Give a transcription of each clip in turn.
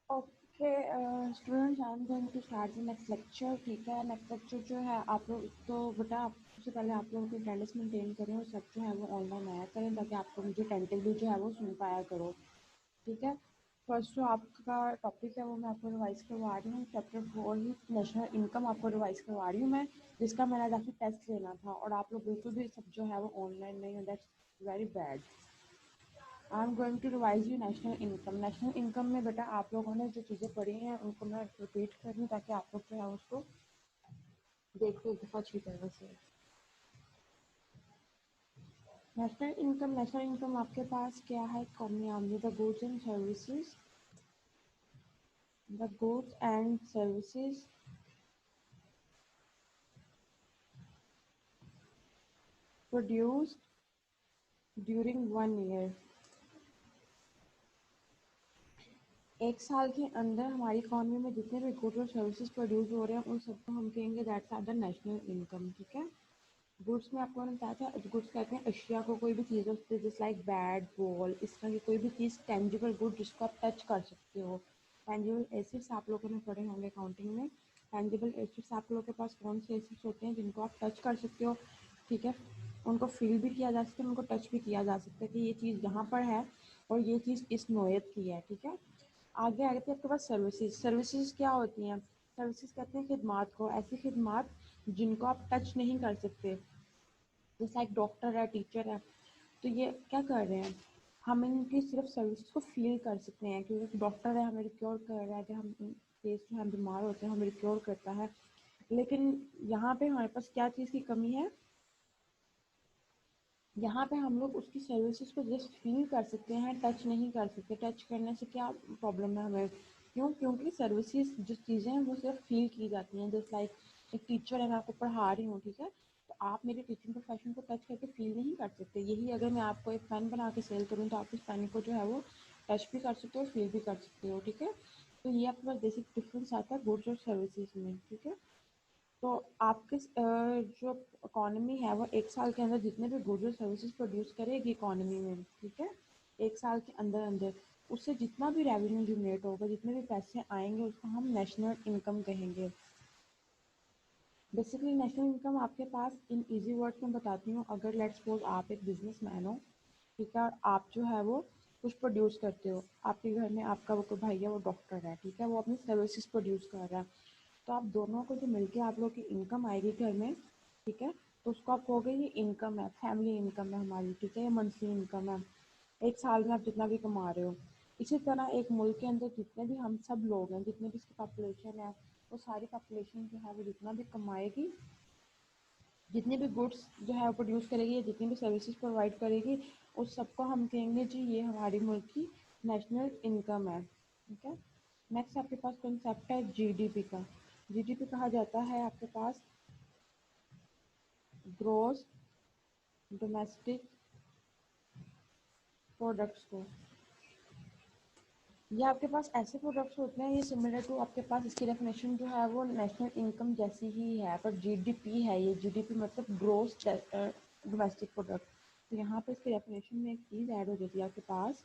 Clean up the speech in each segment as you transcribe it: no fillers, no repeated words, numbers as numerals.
Okay students, I am going to start the next lecture. ठीक है, next lecture जो है आप लोग तो बेटा आप सबसे पहले आप लोग अपनी अटेंडेंस मेंटेन करें और सब जो है वो ऑनलाइन आया करें ताकि आपको मुझे टेंटिवली जो है वो सुन पाया करो। ठीक है, फर्स्ट जो आपका टॉपिक है वो मैं आपको रिवाइज करवा रही हूँ। चैप्टर 4 ही नेशनल इनकम आपको रिवाइज करवा रही हूँ मैं, जिसका मैंने आज आपसे टेस्ट लेना था और आप लोग बिल्कुल भी सब जो है वो ऑनलाइन नहीं है। That's very bad. I am going to revise you national income. National income में बेटा आप लोगों ने जो चीज़ें पढ़ी हैं उनको मैं रिपीट कर रही हूँ ताकि आप लोग जो है उसको देखो एक दफ़ा अच्छी तरह से। नेशनल इनकम आपके पास क्या है? कमी आमदी the goods and services, the goods and services produced during 1 year. एक साल के अंदर हमारी इकॉनमी में जितने भी गुड्स और सर्विसेज प्रोड्यूस हो रहे हैं उन सबको हम कहेंगे that's are the national income. ठीक है, गुड्स में आपको मैंने बताया था, गुड्स कहते हैं अशिया को, कोई भी चीज़ होती है जैसे लाइक बैट बॉल, इस तरह की कोई भी चीज़ टेंजिबल गुड जिसको आप टच कर सकते हो। टेंजिबल एसिड्स आप लोगों ने पढ़े होंगे अकाउंटिंग में। टेंजिबल एसिड्स आप लोगों के पास कौन से एसिड्स होते हैं जिनको आप टच कर सकते हो? ठीक है, उनको फील भी किया जा सकता है, उनको टच भी किया जा सकता है कि ये चीज़ यहाँ पर है और ये चीज़ इस नोयत की है। ठीक है, आगे आगे थे आपके पास सर्विसेज। सर्विसेज क्या होती हैं? सर्विसेज कहते हैं खिदमात को, ऐसी खिदमात जिनको आप टच नहीं कर सकते। जैसा एक डॉक्टर है, टीचर है, तो ये क्या कर रहे हैं, हम इनकी सिर्फ सर्विसेज को फील कर सकते हैं क्योंकि डॉक्टर है हमें क्योर कर रहा है, जब हम केस जो हम बीमार होते हैं हमें क्योर करता है। लेकिन यहाँ पे हमारे पास क्या चीज़ की कमी है? यहाँ पे हम लोग उसकी सर्विसेज को जस्ट फील कर सकते हैं, टच नहीं कर सकते। टच करने से क्या प्रॉब्लम है हमें? क्यों? क्योंकि सर्विसेज जो चीज़ें हैं वो सिर्फ फील की जाती हैं। जस्ट लाइक एक टीचर है, मैं आपको पढ़ा रही हूँ, ठीक है, तो आप मेरे टीचिंग प्रोफेशन को टच करके फील नहीं कर सकते। यही अगर मैं आपको एक पेन बना के सेल करूँ तो आप उस पेन को जो है वो टच भी कर सकते हो, फील भी कर सकते हो। ठीक है, तो ये आपके पास बेसिक डिफरेंस आता है गुड्स और सर्विसेज में। ठीक है, तो आपके जो इकॉनमी है वो एक साल के अंदर जितने भी गुड्स और सर्विसेज प्रोड्यूस करेगी इकॉनमी में, ठीक है, एक साल के अंदर अंदर उससे जितना भी रेवेन्यू जनरेट होगा, जितने भी पैसे आएंगे, उसको हम नेशनल इनकम कहेंगे। बेसिकली नेशनल इनकम आपके पास इन इजी वर्ड्स में बताती हूँ। अगर लेट्स सपोज आप एक बिजनेसमैन हो, ठीक है, और आप जो है वो कुछ प्रोड्यूस करते हो, आपके घर में आपका वो कोई भाई है वो डॉक्टर है, ठीक है, वो अपनी सर्विसेज प्रोड्यूस कर रहा है, तो आप दोनों को जो मिलके आप लोग की इनकम आएगी घर में, ठीक है, तो उसको आप कहोगे ये इनकम है, फैमिली इनकम है हमारी, ठीक है, ये मंथली इनकम है, एक साल में आप जितना भी कमा रहे हो। इसी तरह एक मुल्क के अंदर जितने भी हम सब लोग हैं, जितने भी इसकी पॉपुलेशन है, वो सारी पॉपुलेशन जो है वो जितना भी कमाएगी, जितने भी गुड्स जो है वो प्रोड्यूस करेगी या जितनी भी सर्विसेज प्रोवाइड करेगी, उस सबको हम कहेंगे जी ये हमारी मुल्क की नेशनल इनकम है। ठीक है, नेक्स्ट आपके पास कंसेप्ट है जीडीपी का। जीडीपी कहा जाता है आपके पास ग्रोस डोमेस्टिक प्रोडक्ट्स को। ये आपके पास ऐसे प्रोडक्ट्स होते हैं, ये सिमिलर टू आपके पास इसकी डेफिनेशन जो है वो नेशनल इनकम जैसी ही है, पर जीडीपी है ये। जीडीपी मतलब ग्रोस डोमेस्टिक प्रोडक्ट। तो यहाँ पे इसकी डेफिनेशन में एक चीज़ ऐड हो जाती है आपके पास,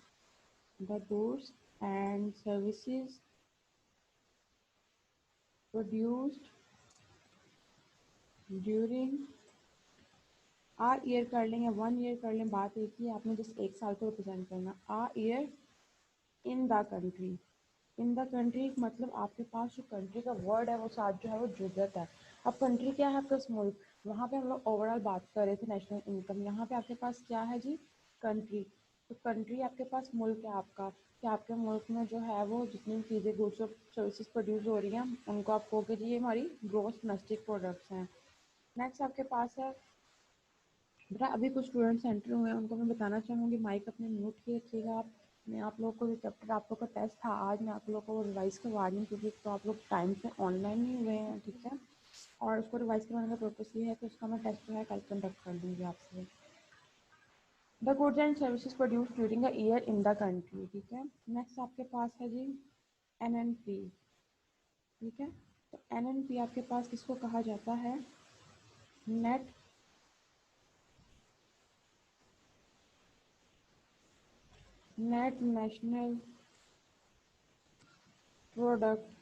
the goods and services produced during a year कर लें या 1 ईयर कर लें, बात एक ही है, आपने जस्ट एक साल को रिप्रेजेंट करना। A year in the country. In the country मतलब आपके पास जो कंट्री का वर्ड है वो साथ जो है वो जुड़ जाता है। अब कंट्री क्या है? आपका मुल्क। वहाँ पे हम लोग ओवरऑल बात कर रहे थे नेशनल इनकम, यहाँ पे आपके पास क्या है जी? कंट्री। तो कंट्री आपके पास मुल्क है आपका, कि आपके मुल्क में जो है वो जितनी भी चीज़ें गुड्स और सर्विसेज प्रोड्यूस हो रही हैं उनको आप कहोगे जी ये हमारी ग्रोस डोमेस्टिक प्रोडक्ट्स हैं। नेक्स्ट आपके पास है बेटा, अभी कुछ स्टूडेंट्स एंटर हुए हैं, उनको मैं बताना चाहूँगी माइक अपने म्यूट किए रखिएगा आप। मैं आप लोगों को जो चैप्टर आप लोग का टेस्ट था आज, मैं आप लोगों को रिवाइज़ करवा रही हूँ क्योंकि तो आप लोग टाइम से ऑनलाइन नहीं हुए हैं, ठीक है, और उसको रिवाइज़ करवाने का पर्पस ये है कि उसका मैं टेस्ट जो है कल कंडक्ट कर दूँगी आपसे। The goods and services produce during a year in the country, ठीक है। नेक्स्ट आपके पास है जी एनएनपी, ठीक है। तो एनएनपी आपके पास किसको कहा जाता है? Net net national product,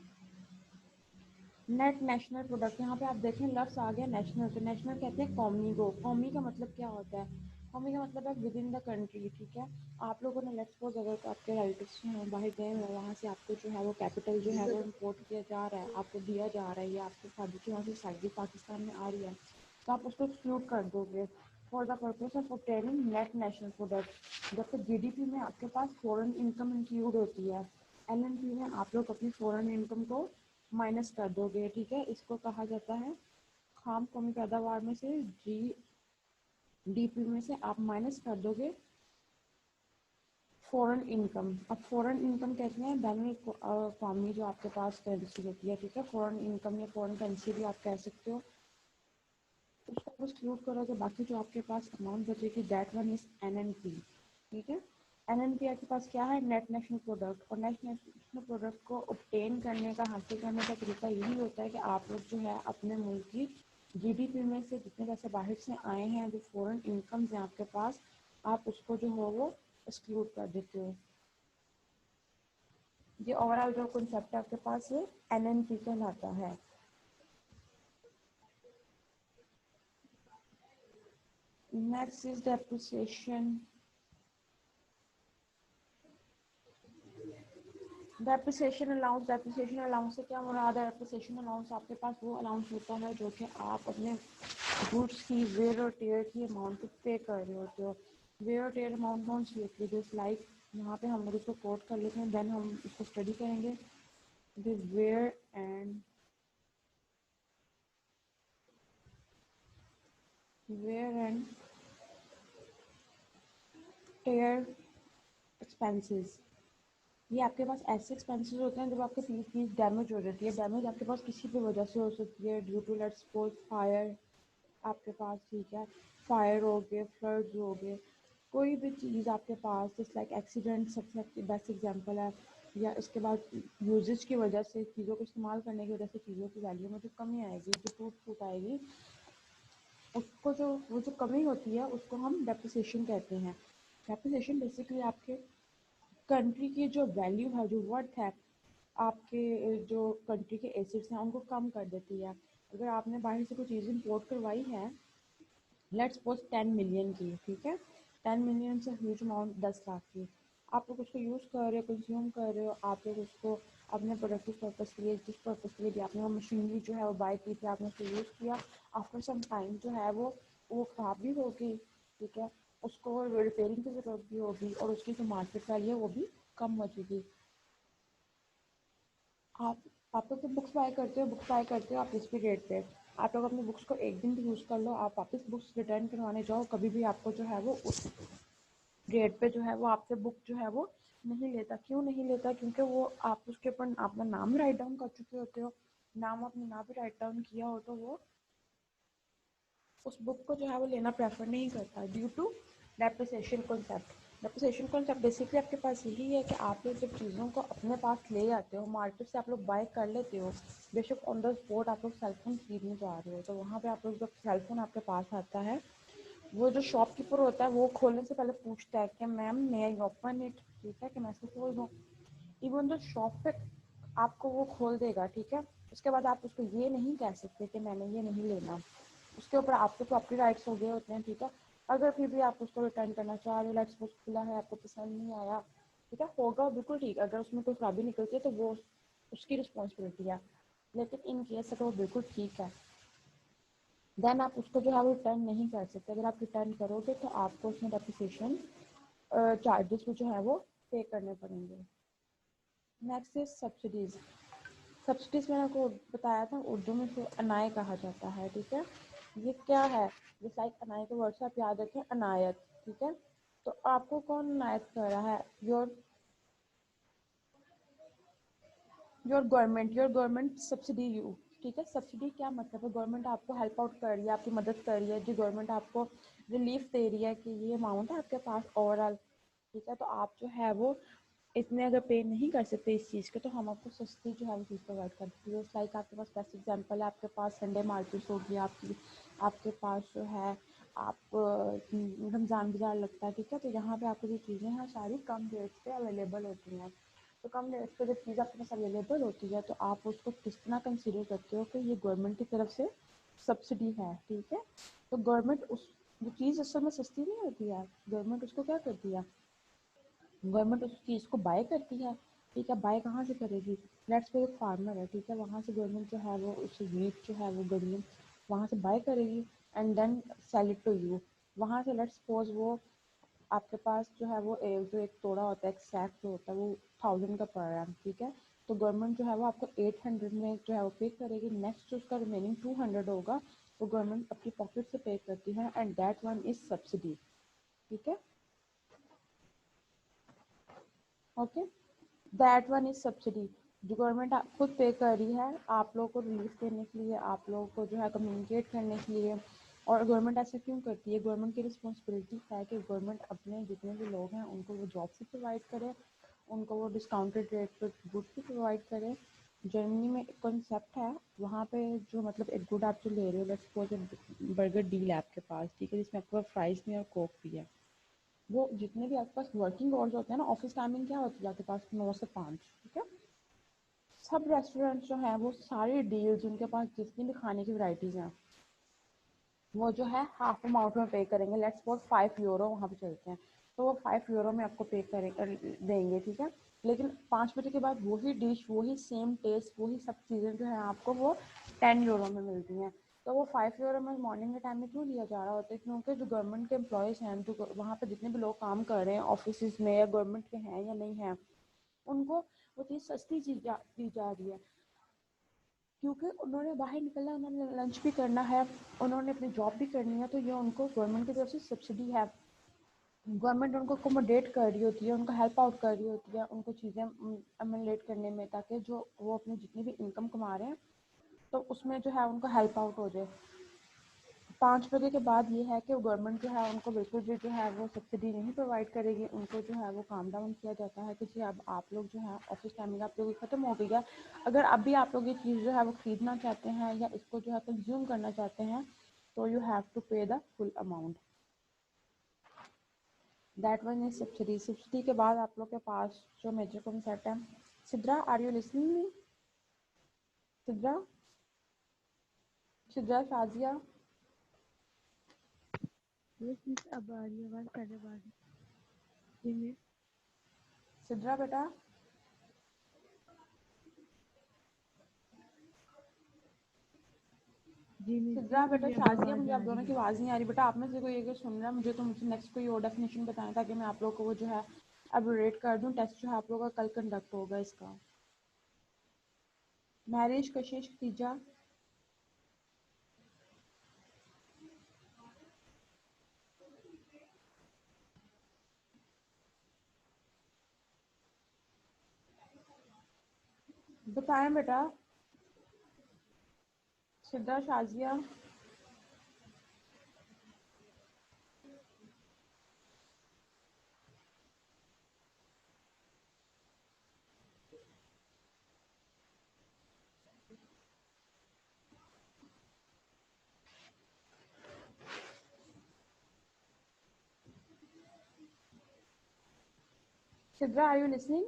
net national product, यहाँ पे आप देखें लफ्स आ गया नेशनल, तो नेशनल कहते हैं कौमी को। कौमी का मतलब क्या होता है? कौमी का मतलब है विद इन द कंट्री, ठीक है। आप लोगों ने लेट्स सपोज अगर आपके रिलेटिव्स हैं बाहर गए हैं, वहाँ से आपको जो है वो कैपिटल जो है वो इम्पोर्ट किया जा रहा है, आपको दिया जा रहा है, या आपके शादी की वहाँ से सैलरी पाकिस्तान में आ रही है, तो आप उसको एक्सक्लूड कर दोगे for the purpose of obtaining net national product. जब तक जीडीपी में आपके पास फॉरेन इनकम इंक्लूड होती है, एलएनपी में आप लोग अपनी फॉरेन इनकम को माइनस कर दोगे, ठीक है। इसको कहा जाता है खाम कौमी पैदावार में से जीडीपी में से आप माइनस कर दोगे फॉरेन इनकम। अब फॉरेन इनकम कहते हैं बैनुल अवी जो आपके पास करेंसी होती है, ठीक है। फॉरेन इनकम या फॉरेन करेंसी भी आप कह सकते हो। उसको आप एक्सक्लूड करोगे, बाकी जो आपके पास अमाउंट बचेगी दैट वन इज एनएनपी, ठीक है। एनएनपी आपके पास क्या है? Net national product. और नेट नेशनल प्रोडक्ट को ऑब्टेन करने का, हासिल करने का तरीका यही होता है कि आप लोग जो है अपने मुल्क की जीडीपी में से जितने पैसे बाहर से आए हैं, जो फॉरेन इनकम्स हैं आपके पास, आप उसको जो हो वो एक्सक्लूड कर देते हो। ये ओवरऑल जो कॉन्सेप्ट है आपके पास ये एनएनपी कहलाता है। Next is depreciation. Depreciation allowance से क्या मुराद है? डेप्रिसिएशन अलाउंस आपके पास वो अलाउंस होता है जो कि आप अपने गुड्स की वेयर और टेयर की अमाउंट को पे कर रहे होते हो। वेयर और टेयर अमाउंट कौन सी होती है? जस्ट लाइक यहाँ पे हम लोग इसको कोट कर लेते हैं, देन हम इसको स्टडी करेंगे। The wear and wear and tear expenses, ये आपके पास ऐसे एक्सपेंसेस होते हैं जब आपकी चीज़ डैमेज हो जाती है। डैमेज आपके पास किसी भी वजह से हो सकती है, due to let's suppose fire आपके पास, ठीक है। फायर हो गए, फ्लड्स हो गए, कोई भी चीज़ आपके पास, जस्ट लाइक एक्सीडेंट सबसे बेस्ट एग्जांपल है। या इसके बाद यूजेज की वजह से, चीज़ों को इस्तेमाल करने की वजह से चीज़ों की वैल्यू में जो कमी आएगी, जो टूट फूट आएगी, उसको जो वो जो कमी होती है उसको हम डेप्रिसिएशन कहते हैं। डेप्रिसिएशन बेसिकली आपके कंट्री की जो वैल्यू है, जो वर्थ है, आपके जो कंट्री के एसेट्स हैं उनको कम कर देती है। अगर आपने बाहर से कोई चीज़ इम्पोर्ट करवाई है, लेट्स सपोज 10 मिलियन की, ठीक है। 10 मिलियन से ह्यूज अमाउंट, 10 लाख की, आप लोग उसको यूज़ कर रहे हो, कंज्यूम कर रहे हो, आप लोग उसको अपने प्रोडक्टिव पर्पज़ के लिए, जिस पर्पज़ के लिए भी आपने वो मशीनरी जो है वो बाई की थी, आपने उसको यूज़ किया। आफ्टर सम टाइम जो है वो ख़राब भी होगी, ठीक है। उसको रिपेयरिंग की ज़रूरत भी होगी और उसकी जो मार्केट वैल्यू है वो भी कम हो जाएगी। आप आप लोग तो बुक्स बाय करते हो आप इसकी रेट पे। आप लोग अपनी बुक्स को एक दिन भी यूज़ कर लो, आप वापस बुक्स रिटर्न करवाने जाओ, कभी भी आपको जो है वो उस रेट पे जो है वो आपसे बुक जो है वो नहीं लेता। क्यों नहीं लेता? क्योंकि वो आप उसके ऊपर अपना नाम राइट डाउन कर चुके होते हो। नाम अपना ना भी राइट डाउन किया हो तो वो उस बुक को जो है वो लेना प्रेफर नहीं करता, due to depreciation concept. Depreciation concept basically आपके पास यही है कि आप लोग जब चीज़ों को अपने पास ले आते हो, मार्केट से आप लोग बाय कर लेते हो, बेशक ऑन द स्पॉट आप लोग सेलफोन खरीदने जा रहे हो, तो वहाँ पे आप लोग जब सेलफोन आपके पास आता है, वो जो शॉपकीपर होता है वो खोलने से पहले पूछता है कि ma'am may I open it, ठीक है, कि मैं इसको खोल दूँ। इवन जो शॉप पे आपको वो खोल देगा, ठीक है। उसके बाद आप उसको ये नहीं कह सकते कि मैंने ये नहीं लेना, उसके ऊपर आपके प्रॉपर्टी राइट्स हो गए होते हैं, ठीक है। अगर फिर भी आप उसको रिटर्न करना चाह रहे हो, लेट्स सपोज खुला है, आपको पसंद नहीं आया, ठीक है, होगा बिल्कुल ठीक। अगर उसमें कोई खराबी निकलती है तो वो उसकी रिस्पॉन्सिबिलिटी है। लेकिन इन केस अगर वो बिल्कुल ठीक है, देन आप उसको जो है वो रिटर्न नहीं कर सकते। अगर आप रिटर्न करोगे तो आपको उसमें डेप्रिसिएशन चार्जेस भी जो है वो पे करने पड़ेंगे। Next is subsidies. सब्सिडीज़ मैंने आपको बताया था, उर्दू में इसे अनाय कहा जाता है, ठीक है। ये क्या है? जिस लाइक अनाय के वर्ड से आप याद रखें अनायत, ठीक है। तो आपको कौन अनायत कर रहा है? योर गवर्नमेंट सब्सिडी यू, ठीक है। सब्सिडी क्या मतलब है? गवर्नमेंट आपको हेल्प आउट कर रही है, आपकी मदद कर रही है जी, गवर्नमेंट आपको रिलीफ दे रही है कि ये अमाउंट है आपके पास ओवरऑल, ठीक है। तो आप जो है वो इतने अगर पे नहीं कर सकते इस चीज़ के, तो हम आपको सस्ती जो है वो चीज़ प्रोवाइड करती है। लाइक आपके पास बेस्ट एग्जांपल है, आपके पास संडे मार्केट होगी, आपकी आपके पास जो है आप रमज़ान बाज़ार लगता है, ठीक है, तो यहाँ पे आपको जो चीज़ें हैं सारी कम रेट्स पे अवेलेबल होती हैं। तो कम रेट्स पे जब चीज़ आपके पास अवेलेबल होती है तो आप उसको किस तरह कंसिडर करते हो कि ये गवर्नमेंट की तरफ से सब्सिडी है, ठीक है। तो गवर्नमेंट उस वो चीज़ असल में सस्ती नहीं होती है, गवर्नमेंट उसको क्या करती है, गवर्नमेंट उस चीज़ को बाय करती है, ठीक है। बाय कहाँ से करेगी, लेट्स पे एक फार्मर है, ठीक है, वहाँ से गवर्नमेंट जो है वो उस वीट जो है वो गवर्नमेंट वहाँ से बाय करेगी and then sell it to you. वहाँ से लेट्स सपोज वो आपके पास जो है वो जो एक तोड़ा होता है, एक सैक जो होता है वो 1000 का पड़ रहा है, ठीक है। तो गवर्नमेंट जो है वो आपको 800 में जो है वो पे करेगी, नेक्स्ट जो उसका रिमेनिंग 200 होगा वो गवर्नमेंट अपनी पॉकेट से पे करती है and that one is subsidy, ठीक है। Okay, that one is subsidy, जो गवर्नमेंट खुद पे कर रही है आप लोगों को रिलीफ देने के लिए, आप लोगों को जो है कम्युनिकेट करने के लिए। और गवर्नमेंट ऐसा क्यों करती है, गवर्नमेंट की रिस्पॉन्सिबिलिटी है कि गवर्नमेंट अपने जितने भी लोग हैं उनको वो जॉब भी प्रोवाइड करे, उनको वो डिस्काउंटेड रेट पर गुड्स भी प्रोवाइड करे। जर्मनी में एक कॉन्सेप्ट है, वहाँ पे जो मतलब एक गुड आप जो ले रहे हो, लेट्स सपोज बर्गर डील है आपके पास, ठीक है, जिसमें आपके पास फ्राइज भी और कोक भी है। वो जितने भी आपके पास वर्किंग आवर्स होते हैं ना, ऑफिस टाइमिंग क्या होती है आपके पास, 9 से 5, ठीक है। सब रेस्टोरेंट जो हैं वो सारी डील्स उनके पास जितनी भी खाने की वैरायटीज़ हैं वो जो है हाफ अमाउंट में पे करेंगे, लेट्स सपोज 5 यूरो वहाँ पे चलते हैं, तो वो 5 यूरो में आपको पे करें देंगे, ठीक है। लेकिन 5 बजे के बाद वही डिश, वही सेम टेस्ट, वही सब चीज़ें जो है आपको वो 10 यूरो में मिलती हैं। तो वो 5 यूरो में मॉर्निंग के टाइम में क्यों लिया जा रहा होता है, क्योंकि जो गवर्नमेंट के एम्प्लॉयज़ हैं, जो वहाँ पर जितने भी लोग काम कर रहे हैं ऑफिस में या गवर्नमेंट के हैं या नहीं हैं, उनको वो चीज़ सस्ती चीज दी जा रही है, क्योंकि उन्होंने बाहर निकलना है, उन्होंने लंच भी करना है, उन्होंने अपनी जॉब भी करनी है, तो ये उनको गवर्नमेंट की तरफ से सब्सिडी है। गवर्नमेंट उनको अकोमोडेट कर रही होती है, उनको हेल्प आउट कर रही होती है, उनको चीज़ें अकोमोडेट करने में, ताकि जो वो अपनी जितनी भी इनकम कमा रहे हैं तो उसमें जो है उनको हेल्प आउट हो जाए। 5 बजे के बाद ये है कि गवर्नमेंट जो है उनको बिल्कुल भी जो है वो सब्सिडी नहीं प्रोवाइड करेगी, उनको जो है वो काम डाउन किया जाता है कि जी अब आप लोग जो है ऑफिस टाइमिंग आप लोगों की ख़त्म हो गई है, अगर अभी आप लोग ये चीज़ जो है वो ख़रीदना चाहते हैं या इसको जो है कंज्यूम करना चाहते हैं तो यू हैव टू पे the full amount, that one is subsidy. Subsidy के बाद आप लोग के पास जो मेजर कॉन्सेप्ट है, Sidra are you listening me, Sidra, Sidra Shazia, yes miss, अब आ रही है आवाज़, पहले आ रही जी मिस। सिद्रा बेटा, जी मिस जी, सिद्रा बेटा, मुझे अब शाजिया, आवाज़ मुझे आ आप रही दोनों की है। आवाज़ नहीं आ रही बेटा, आप में से कोई अगर सुन रहा है मुझे तो मुझे नेक्स्ट कोई और डेफिनेशन बताएं ताकि मैं आप लोगों को वो जो है अब रेट कर दूं। टेस्ट जो है आप लोगों का कल कंडक्ट होगा इसका। मैरिज कशिश खतीजा, बताएं बेटा, Sidra Shazia, Sidra are you listening?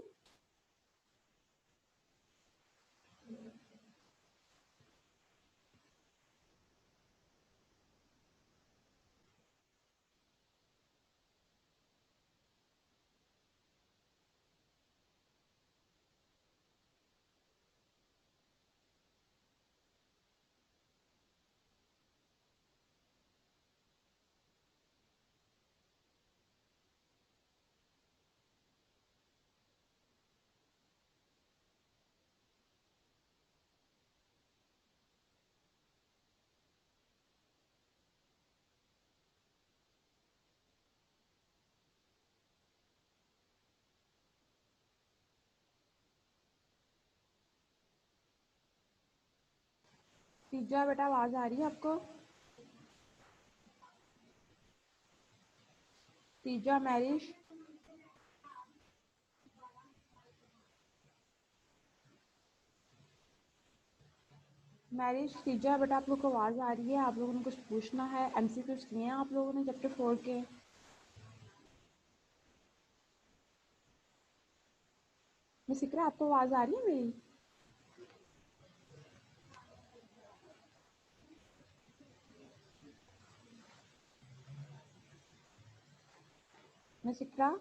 Tija बेटा आवाज़ आ रही है आपको? Tija marriage, marriage Tija, but आप लोग को आवाज़ आ रही है, आप लोगों ने कुछ पूछना है? एमसीक्यूज किए हैं आप लोगों ने चैप्टर 4 के? मिस इकरा, आपको आवाज़ आ रही है मेरी? मिस इकरा?